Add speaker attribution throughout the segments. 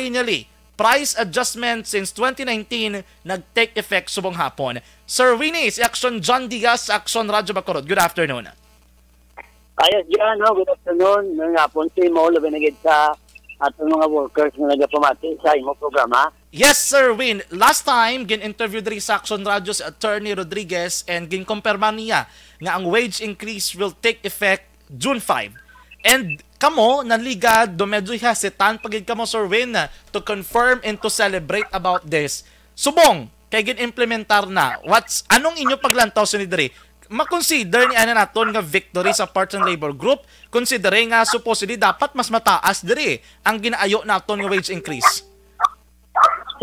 Speaker 1: finally, price adjustment since 2019 nag-take effect subong hapon. Sir Winnie, si Action John Diaz, Action Radyo Bacolod. Good afternoon.
Speaker 2: Ayos dyan, no? Good afternoon. Ngayong hapon, si mo, labi na sa atong mga workers na nagapamati sa imo programa.
Speaker 1: Yes, Sir Win. Last time, gin-interview diri sa Action Radio si Attorney Rodriguez and gin-confirma niya nga ang wage increase will take effect June 5. And kamo, naligad, medyo hesitant pagid kamo, Sir Win, to confirm and to celebrate about this. Subong, kay gin-implementar na. Anong inyo paglantaw sa nidiri? Ma-consider ni ana naton nga victory sa Parts and Labor Group, considering nga supposedly dapat mas mataas diri ang ginaayo naton nga wage increase.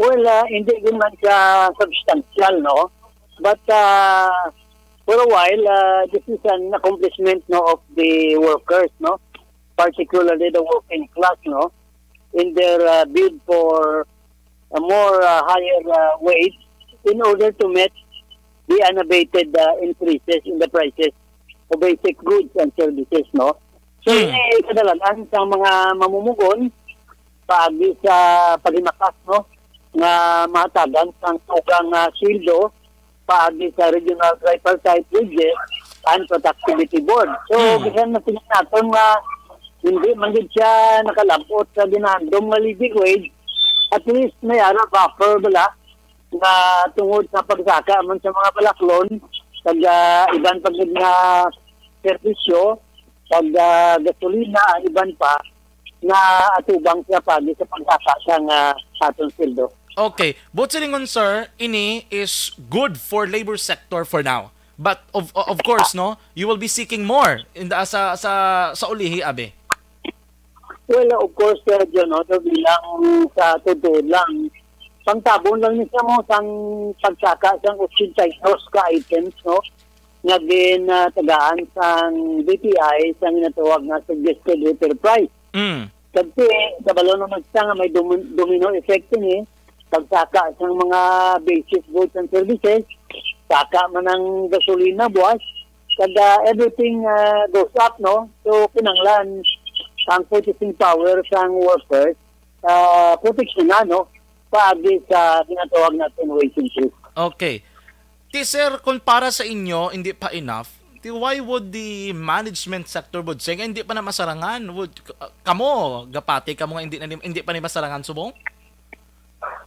Speaker 2: Well, hindi din man siya substantial, no? But for a while, this is an accomplishment, no, of the workers, no? Particularly the working class, no? In their bid for a more higher wage in order to meet the unabated increases in the prices of basic goods and services, no? So, kadalanan sa mga mamumugon paagi sa paginakas, no, nga mahatagan sang tugang sweldo paagi sa Regional Tripartite Wages and Productivity Board. So, bisan na tingnan natin nga hindi man din siya nakalabot sa ginandong nga living wage, at least may ara buffer bala na tungod sa pagsaka man sa mga balaklon pag iban pagid nga serbisyo, pag gasolina, iban pa na atubang siya pagi sa pagsaka sa atong sildo.
Speaker 1: Okay, but silingon, sir, ini is good for labor sector for now. But of course, no, you will be seeking more in the sa ulihi, abe.
Speaker 2: Well, of course, John, no, bilang sa totoo lang, pangtabon lang niya mo sang pagsaka sang 82 ka items, no, nga tagaan sang BPI sang ginatawag na suggested retail price. Kasi kabalo naman siya nga may domino effect ni pagsaka sang mga basic goods and services, saka man ang gasolina, buwas, kada everything goes up, no? So kinanglan ang purchasing power sang workers protection na, no, paagi sa tinatawag natin wage increase.
Speaker 1: Okay. Sir, kung para sa inyo, hindi pa enough, why would the management sector would say, hindi pa na masarangan? Kamo, gapati, kamo nga hindi pa na masarangan, subong?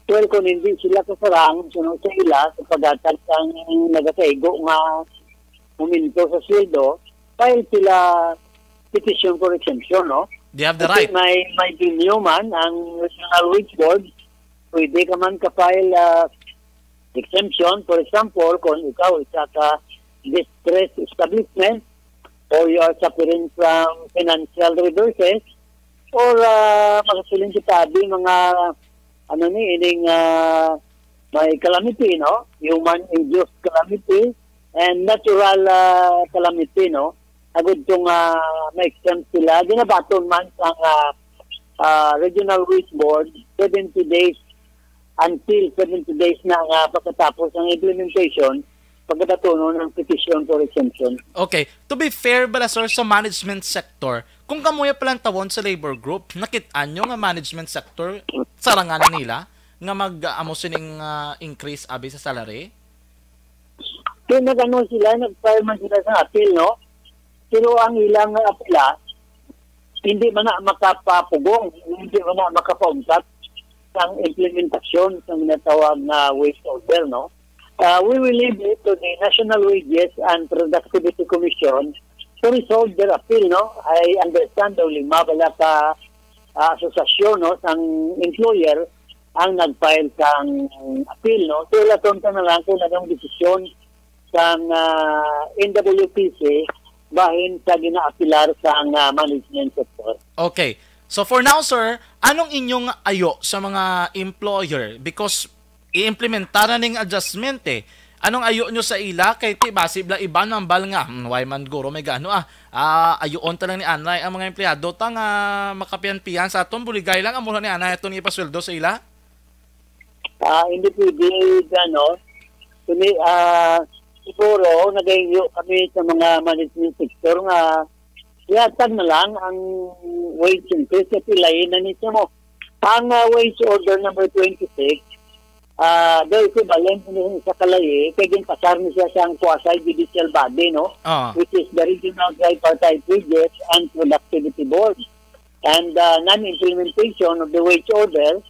Speaker 2: Well, kung hindi sila kasarang, sunod sa ila, sa pagatan sang nagataygo nga huminto sa sweldo, file sila petition for exemption, no?
Speaker 1: They have the right.
Speaker 2: May binyo man ang National Wage Board, pwede ka man ka-file exemption. For example, kung ikaw isa ka distressed establishment or you are suffering from financial reverses or makasilin kita di mga may calamity, no? Human-induced calamity and natural calamity, no? Agad itong ma-exempt sila. Dinabaton man sa Regional Wage Board 70 days until 70 days na pagkatapos ng implementation pagkatatunon ng petition for exemption.
Speaker 1: Okay. To be fair bala, sir, sa management sector, kung kamuya palang tawon sa labor group, nakitaan nyo nga management sector, sarangan nila nga mag-amo sining increase abi sa salary?
Speaker 2: Kaya nag-ano sila, nag-file man sila sa appeal, no? Pero ang ilang apela, hindi man na makapapugong, hindi man na makapaungkat ang implementasyon ng natawag na wage order, no? We will leave it to the National Wages and Productivity Commission to resolve their appeal, no? I understand daw lima bala ka asosasyon, no, sang employer ang nag-file sang appeal, no? So, laton ka na lang kung anong desisyon sang NWPC bahin sa ginaapilar sa management sector.
Speaker 1: Okay. So for now, sir, anong inyong ayo sa mga employer? Because i-implementa na ning adjustment eh. Anong ayo nyo sa ila? Kay base bla iba ng bal nga. Why man guro may gano ayoon ta lang ni anay ang mga empleyado ta nga makapian-pian sa aton buligay lang amo ni anay aton ipasweldo sa ila?
Speaker 2: Hindi pwede gano. Kuni siguro nagayo kami sa mga management sector nga yatag na lang ang wage increase at ilayin na niya mo. Ang wage order number 26, the equivalent ni sa kalay, kaya pasar niya siya ang quasi-judicial body, no? Which is the Regional Tripartite Wages and Productivity Board. And non-implementation of the wage order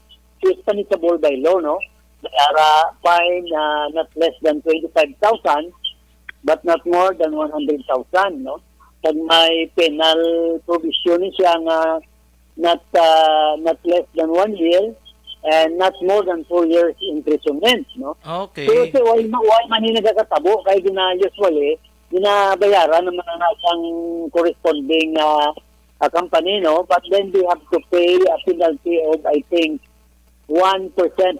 Speaker 2: is punishable by law, no? They are fine not less than 25,000, but not more than 100,000, no? Pag may penal provision siya nga not less than 1 year, and not more than 4 years imprisonment, no?
Speaker 1: Okay.
Speaker 2: So why man yung nagkakatabo, kaya usually, ginabayaran ng mga nasang corresponding company, no? But then they have to pay a penalty of, I think, 1%,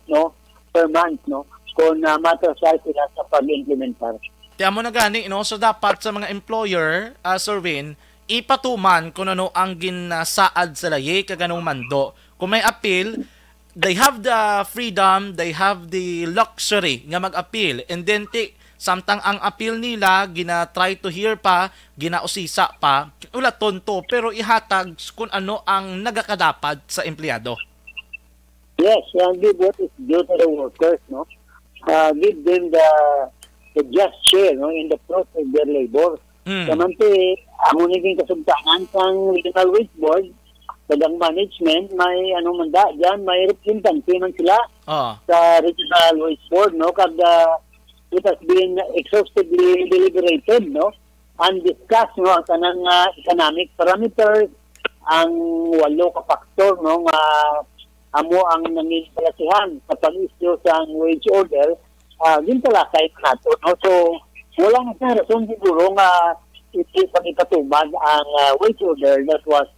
Speaker 2: no? Per month, no? Kung matrasal sila sa pag-implementar.
Speaker 1: Kaya mo na gani, no? So dapat sa mga employer, Sir Win, ipatuman kung ano ang ginasaad sa layi, kaganong mando. Kung may appeal, they have the freedom, they have the luxury nga mag-appeal. And then, samtang ang appeal nila, gina-try to hear pa, ginausisa pa, wala tonto, pero ihatag kung ano ang nagakadapat sa empleyado.
Speaker 2: Yes, give what is due to the workers, no? Give them the just share, no, in the fruits of their labor. Kamante, ang naging kasugtanan ng Regional Wage Board, ang management, may manda dyan, may representancy man sila sa Regional Wage Board, no? Kada it has been exhaustively deliberated, no? And discussed, no, ang kanang economic parameters, ang 8 ka factor, no, nga amo ang nanginkalasihan sa pag-issue sa wage order, gintalakay nato, no? So, wala na sa rason siguro nga ipagipatubag ang wage order that was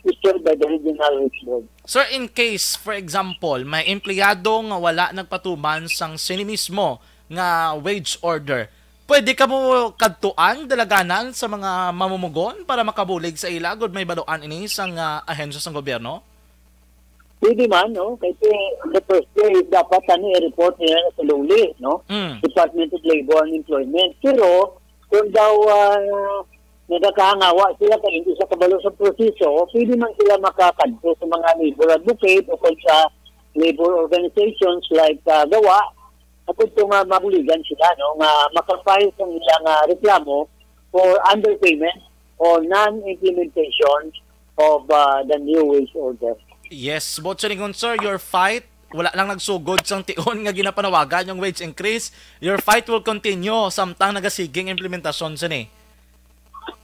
Speaker 2: issued by the Regional Wage Board.
Speaker 1: Sir, in case, for example, may empleyado nga wala nagpatuman sang sinimismo nga wage order, pwede ka mo kadtuan, dalaganan sa mga mamumugon para makabulig sa ilagod may baluan ini sang ahensya sang gobyerno?
Speaker 2: Pwede man, no? Kasi the first day, dapat i-report nila sa luli, no? Department of Labor and Employment. Pero, kung daw nagkakahangawa sila kaya hindi sa kabalo sa proseso, pwede man sila makakadto sa mga labor advocate o sa labor organizations like Gawa, at ito nga mabuligan sila, no, nga makapile sa nilang reklamo for underpayment or non-implementation of the new wage order.
Speaker 1: Yes, but sir, your fight, wala lang nagsugod sang tion nga ginapanawagan yung wage increase. Your fight will continue samtang nagasiging implementasyon sa ni.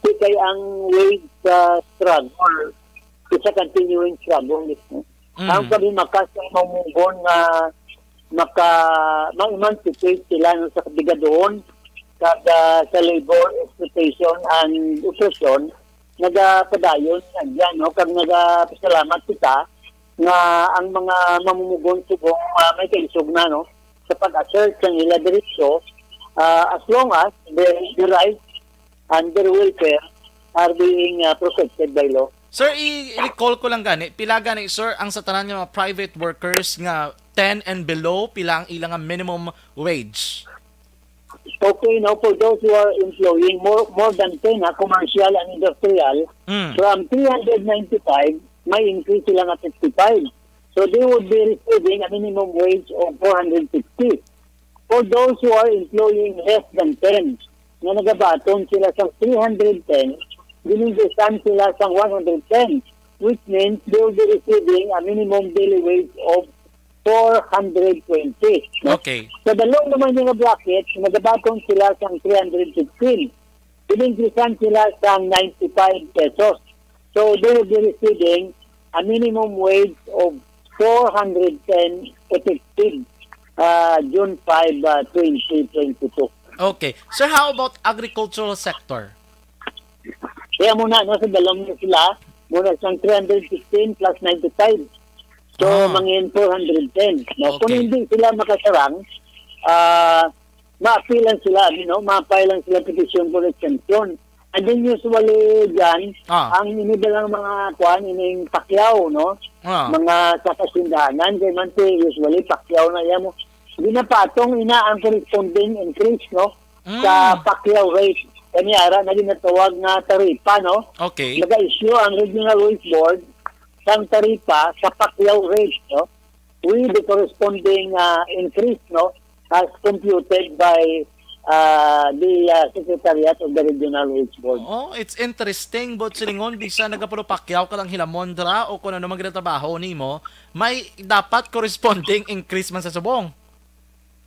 Speaker 2: Kaya ang wage struggle is a continuing struggle. Ang sabi makas ng mamugon na ma-emancipate sila sa kabiga doon kada sa labor exploitation and oppression, nagapadayon dyan, no? Kag nagapasalamat kita nga ang mga mamumugon subong may kaisog na, no? Sa pag-assert sa nila diretso, as long as the rights and their welfare are being protected by law.
Speaker 1: Sir, i-recall ko lang gani, pila gani, sir, ang sa tanan nga mga private workers nga 10 and below, pila ang ilang minimum wage?
Speaker 2: Okay, now for those who are employing more than 10, commercial and industrial, from 395, may increase sila nga 55. So they would be receiving a minimum wage of 460. For those who are employing less than 10, na nagabaton sila sa 310, binindisan sila sa 110, which means they will be receiving a minimum daily wage of 420.
Speaker 1: Okay.
Speaker 2: Sa dalawang naman yung bracket, nagabaton sila sa 315. Binindisan sila sa 95 pesos. So they will be receiving a minimum wage of 410 effective June 5, 2022.
Speaker 1: Okay. Sir, how about agricultural sector?
Speaker 2: Kaya muna, no, sa dalawang sila, muna siyang 316 plus 95. So, mangin 410. No?
Speaker 1: Okay.
Speaker 2: Kung hindi sila makasarang, ma-appealan sila, ma-appealan sila petition for exemption. And then usually dyan, ang inibalang mga kuhan, ining pakyaw, no? Mga kakasindahanan, kaya man usually pakyaw na yan mo. Ginapatong ang corresponding increase, no? Sa pakyaw rate. Kanyara na ginatawag na taripa, no?
Speaker 1: Okay.
Speaker 2: Nag-issue ang Regional Wage Board sang taripa sa Pacquiao rate, no, with the corresponding increase, no, as computed by the Secretariat of the Regional Wage Board.
Speaker 1: Oh, it's interesting, but silingon, bisa nagapulupakyaw ka lang hilamondra o kung ano magtrabaho ni mo, may dapat corresponding increase man sa subong.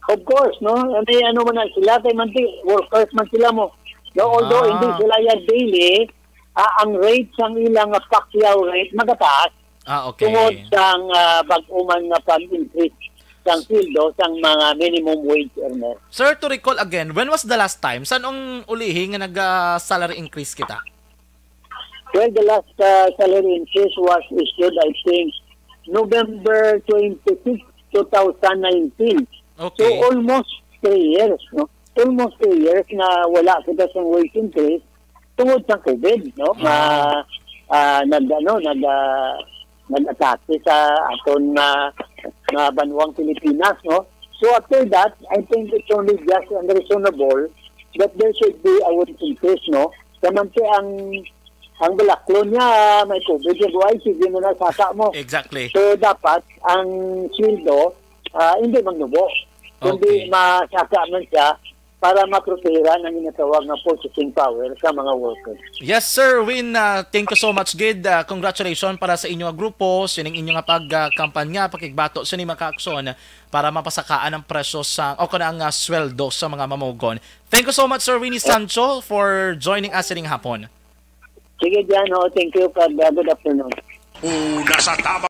Speaker 2: Of course, no, may ano man na sila, kay man workers man sila mo. No, although hindi sila yan daily, ang rate sang ilang Pacquiao rate magataas.
Speaker 1: Okay.
Speaker 2: Tungod sang bag-uman nga pag-increase sang sildo sang mga minimum wage earner.
Speaker 1: Sir, to recall again, when was the last time? Saan ang ulihi nga nag-salary increase kita?
Speaker 2: Well, the last salary increase was issued, I think, November 26, 2019.
Speaker 1: Okay.
Speaker 2: So almost 3 years, no? Almost 3 years na wala kita sa wage increase tungod sa COVID, no? Nag-atake sa aton na banwang Pilipinas, no? So after that, I think it's only just unreasonable that there should be a wage increase, no? Samante ang balaklo niya may COVID, ay sige mo na sasa mo.
Speaker 1: Exactly.
Speaker 2: So dapat ang sweldo hindi magnubo. Kundi masaka man siya para maprotehiran ang inatawag na purchasing power sa mga workers.
Speaker 1: Yes, Sir Win. Thank you so much, Gid. Congratulations para sa inyong grupo, sining inyong pagkampanya, pakigbato sa ni makaakson para mapasakaan ang presyo sa o kanang sweldo sa mga mamugon. Thank you so much, Sir Winnie Sancho, for joining us sining hapon.
Speaker 2: Sige, Jan. Thank you. Good afternoon.
Speaker 3: Nasa Tama.